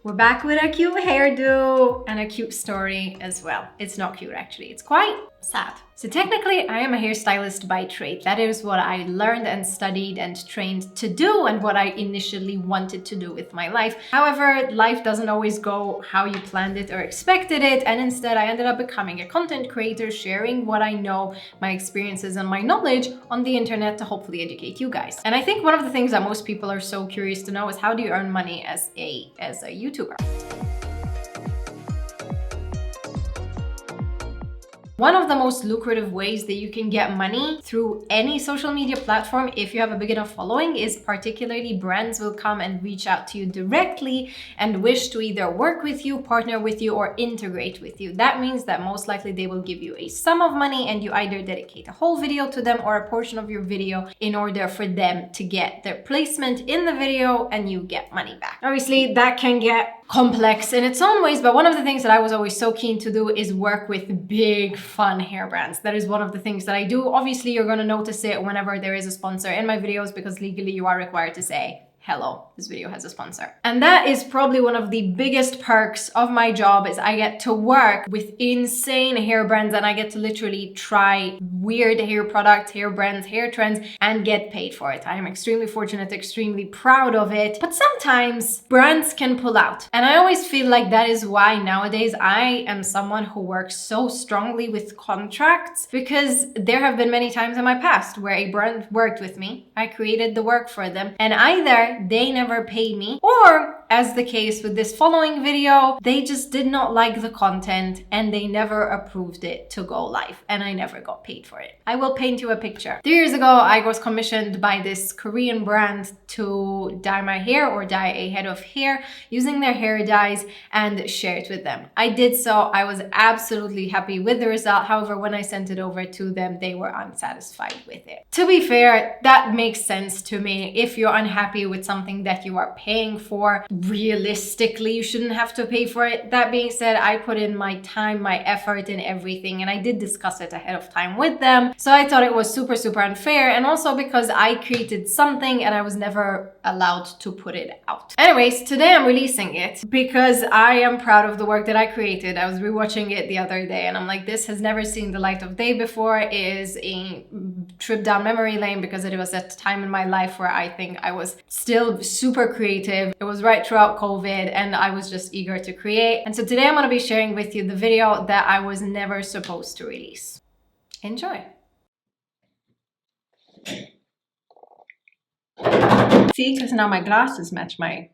We're back with a cute hairdo and a cute story as well. It's not cute actually, it's quite sad. So technically I am a hairstylist by trade. That is what I learned and studied and trained to do and what I initially wanted to do with my life. However, life doesn't always go how you planned it or expected it, and instead I ended up becoming a content creator, sharing what I know, my experiences and my knowledge on the internet to hopefully educate you guys. And I think one of the things that most people are so curious to know is, how do you earn money as a YouTuber? One of the most lucrative ways that you can get money through any social media platform, if you have a big enough following, is particularly brands will come and reach out to you directly and wish to either work with you, partner with you, or integrate with you. That means that most likely they will give you a sum of money and you either dedicate a whole video to them or a portion of your video in order for them to get their placement in the video and you get money back. Obviously, that can get complex in its own ways, but one of the things that I was always so keen to do is work with big fun hair brands. That is one of the things that I do. Obviously, you're going to notice it whenever there is a sponsor in my videos because legally you are required to say, hello, this video has a sponsor. And that is probably one of the biggest perks of my job, is I get to work with insane hair brands and I get to literally try weird hair products, hair brands, hair trends, and get paid for it. I am extremely fortunate, extremely proud of it. But sometimes brands can pull out. And I always feel like that is why nowadays I am someone who works so strongly with contracts, because there have been many times in my past where a brand worked with me, I created the work for them, and either they never paid me, or as the case with this following video, they just did not like the content and they never approved it to go live and I never got paid for it. I will paint you a picture. 3 years ago, I was commissioned by this Korean brand to dye my hair or dye a head of hair using their hair dyes and share it with them. I did so. I was absolutely happy with the result. However, when I sent it over to them, they were unsatisfied with it. To be fair, that makes sense to me. If you're unhappy with something that you are paying for, realistically, you shouldn't have to pay for it. That being said, I put in my time, my effort and everything, and I did discuss it ahead of time with them. So I thought it was super unfair, and also because I created something and I was never allowed to put it out. Anyways, today I'm releasing it because I am proud of the work that I created. I was rewatching it the other day and I'm like, this has never seen the light of day before. It is a trip down memory lane because it was at a time in my life where I think I was still super creative. It was right throughout COVID and I was just eager to create. And so today I'm going to be sharing with you the video that I was never supposed to release. Enjoy. See, because now my glasses match my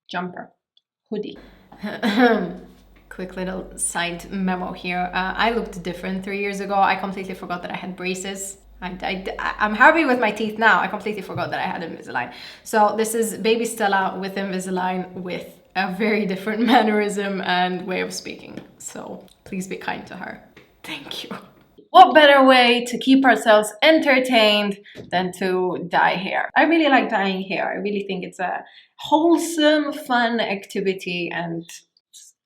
jumper, hoodie. Quick little side memo here. I looked different 3 years ago. I completely forgot that I had braces. I'm happy with my teeth now. I completely forgot that I had Invisalign. So this is baby Stella with Invisalign with a very different mannerism and way of speaking. So please be kind to her. Thank you. What better way to keep ourselves entertained than to dye hair? I really like dyeing hair. I really think it's a wholesome, fun activity and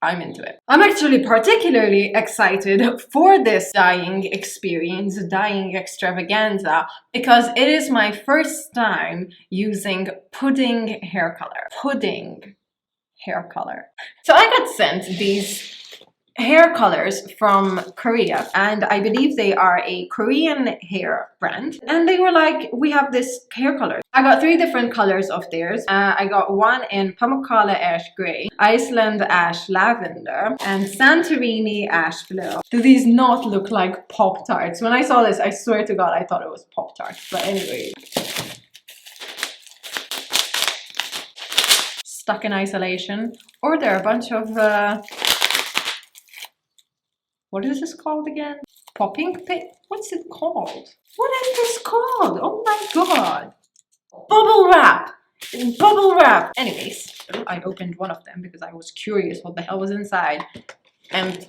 I'm into it. I'm actually particularly excited for this dyeing experience, dyeing extravaganza, because it is my first time using pudding hair color. Pudding hair color. So I got sent these hair colors from Korea, and I believe they are a Korean hair brand, and they were like, we have this hair color. I got 3 different colors of theirs. I got one in Pamukkale ash gray, Iceland ash lavender, and Santorini ash blue. Do these not look like Pop-Tarts? When I saw this, I swear to God, I thought it was Pop-Tarts. But anyway, stuck in isolation. Or there are a bunch of what is this called again? Popping pit? What's it called? What is this called? Oh my God. Bubble wrap. Bubble wrap. Anyways, I opened one of them because I was curious what the hell was inside. And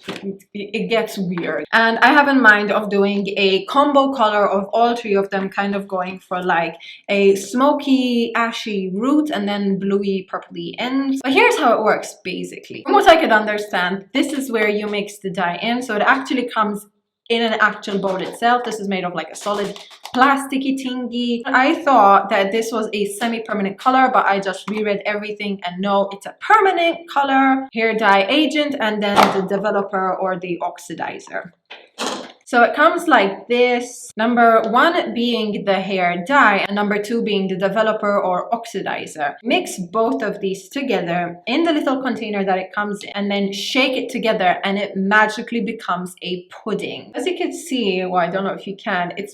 it gets weird. And I have in mind of doing a combo color of all 3 of them, kind of going for like a smoky, ashy root and then bluey, purpley ends. But here's how it works, basically. From what I could understand, this is where you mix the dye in. So it actually comes in an actual boat itself. This is made of like a solid plasticky thingy. I thought that this was a semi-permanent color, but I just reread everything and no, it's a permanent color, hair dye agent, and then the developer or the oxidizer. So it comes like this, number 1 being the hair dye and number 2 being the developer or oxidizer. Mix both of these together in the little container that it comes in and then shake it together and it magically becomes a pudding. As you can see, well, I don't know if you can, it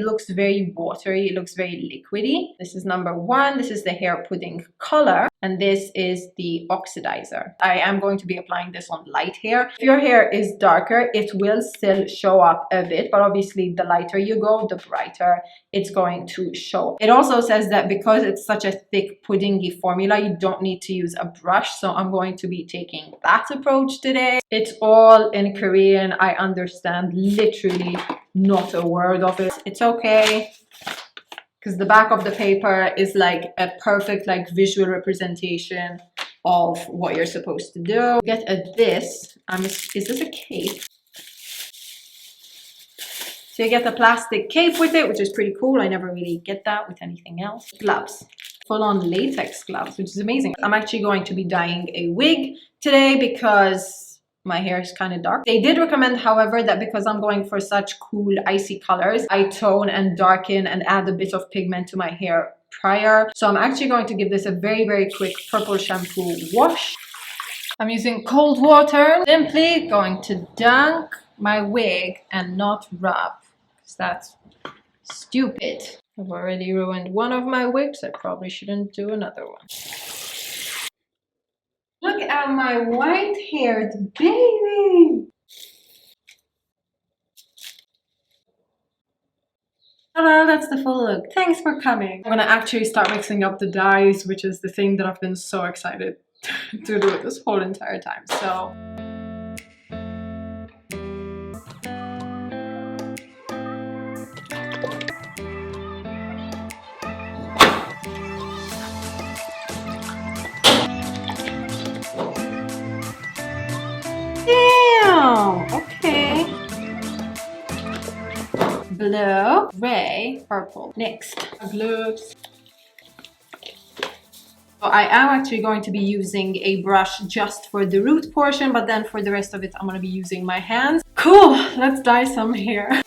looks very watery, it looks very liquidy. This is number 1, this is the hair pudding color, and this is the oxidizer. I am going to be applying this on light hair. If your hair is darker, it will still show up a bit, but obviously the lighter you go, the brighter it's going to show. It also says that because it's such a thick puddingy formula, you don't need to use a brush, so I'm going to be taking that approach today. It's all in Korean. I understand literally not a word of it. It's okay, because the back of the paper is like a perfect like visual representation of what you're supposed to do. Get this. Is this a cape? So you get the plastic cape with it, which is pretty cool. I never really get that with anything else. Gloves. Full-on latex gloves, which is amazing. I'm actually going to be dyeing a wig today because my hair is kind of dark. They did recommend, however, that because I'm going for such cool icy colors, I tone and darken and add a bit of pigment to my hair prior. So I'm actually going to give this a very, very quick purple shampoo wash. I'm using cold water. Simply going to dunk my wig and not rub, because that's stupid. I've already ruined one of my wigs. I probably shouldn't do another one. Look at my white-haired baby! Hello, that's the full look. Thanks for coming. I'm gonna actually start mixing up the dyes, which is the thing that I've been so excited to do this whole entire time. So damn! Okay. Blue, gray, purple. Next, gloves. So I am actually going to be using a brush just for the root portion, but then for the rest of it, I'm going to be using my hands. Cool, let's dye some hair.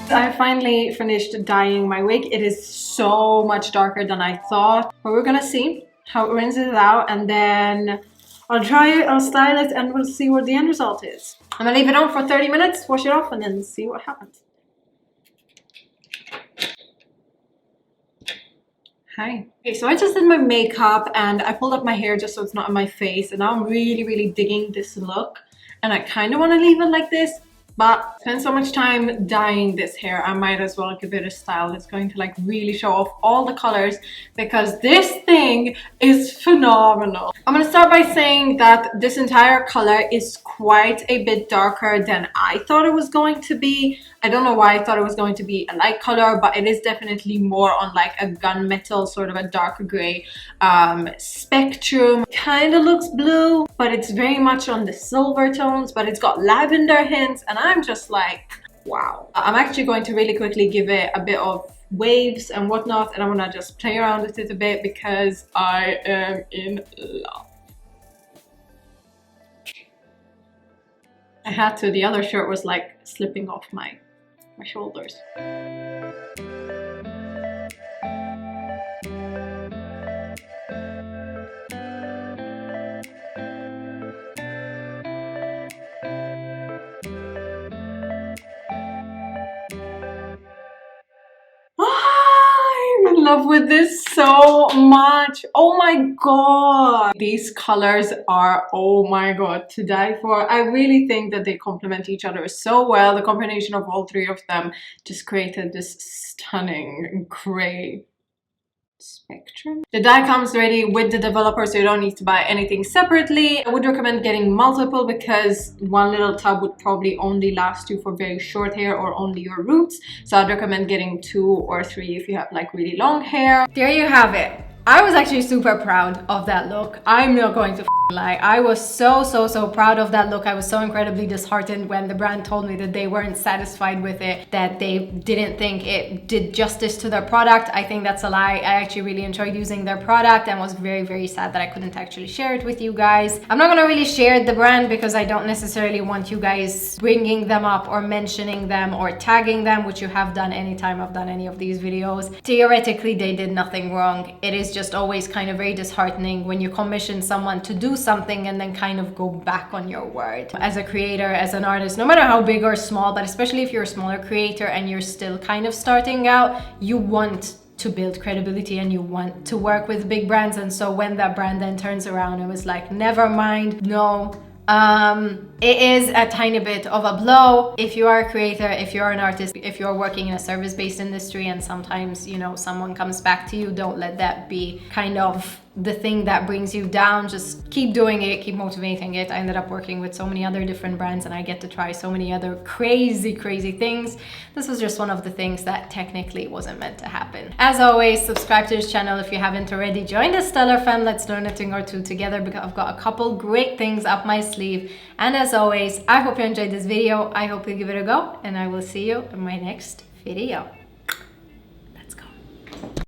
I finally finished dyeing my wig. It is so much darker than I thought, but we're gonna see how it rinses out, and then I'll try it, I'll style it, and we'll see what the end result is. I'm gonna leave it on for 30 minutes, wash it off, and then see what happens. Hi. Okay, so I just did my makeup and I pulled up my hair just so it's not on my face, and now I'm really digging this look, and I kind of want to leave it like this, but spend so much time dyeing this hair, I might as well give it a style that's going to like really show off all the colors, because this thing is phenomenal. I'm gonna start by saying that this entire color is quite a bit darker than I thought it was going to be. I don't know why I thought it was going to be a light color, but it is definitely more on like a gunmetal, sort of a dark gray spectrum. Kind of looks blue, but it's very much on the silver tones, but it's got lavender hints, and I'm just like, wow. I'm actually going to really quickly give it a bit of waves and whatnot, and I'm gonna just play around with it a bit because I am in love. I had to, the other shirt was like slipping off my shoulders. love with this so much. Oh my god. These colors are, oh my god, to die for. I really think that they complement each other so well. The combination of all three of them just created this stunning gray spectrum. The dye comes ready with the developer, so you don't need to buy anything separately. I would recommend getting multiple because one little tub would probably only last you for very short hair or only your roots. So I'd recommend getting 2 or 3 if you have like really long hair. There you have it. I was actually super proud of that look. I'm not going to lie. I was so proud of that look. I was so incredibly disheartened when the brand told me that they weren't satisfied with it, that they didn't think it did justice to their product. I think that's a lie. I actually really enjoyed using their product and was very sad that I couldn't actually share it with you guys. I'm not gonna really share the brand because I don't necessarily want you guys bringing them up or mentioning them or tagging them, which you have done anytime I've done any of these videos. Theoretically, they did nothing wrong. It is just always kind of very disheartening when you commission someone to do something and then kind of go back on your word. As a creator, as an artist, no matter how big or small, but especially if you're a smaller creator and you're still kind of starting out, you want to build credibility and you want to work with big brands. And so when that brand then turns around and was like, never mind, no, it is a tiny bit of a blow. If you are a creator, if you're an artist, if you're working in a service-based industry and sometimes, you know, someone comes back to you, don't let that be kind of the thing that brings you down. Just keep doing it, keep motivating it. I ended up working with so many other different brands and I get to try so many other crazy things. This was just one of the things that technically wasn't meant to happen. As always, subscribe to this channel if you haven't already. Join the Stellar fam. Let's learn a thing or two together because I've got a couple great things up my sleeve. And as always, I hope you enjoyed this video. I hope you give it a go and I will see you in my next video.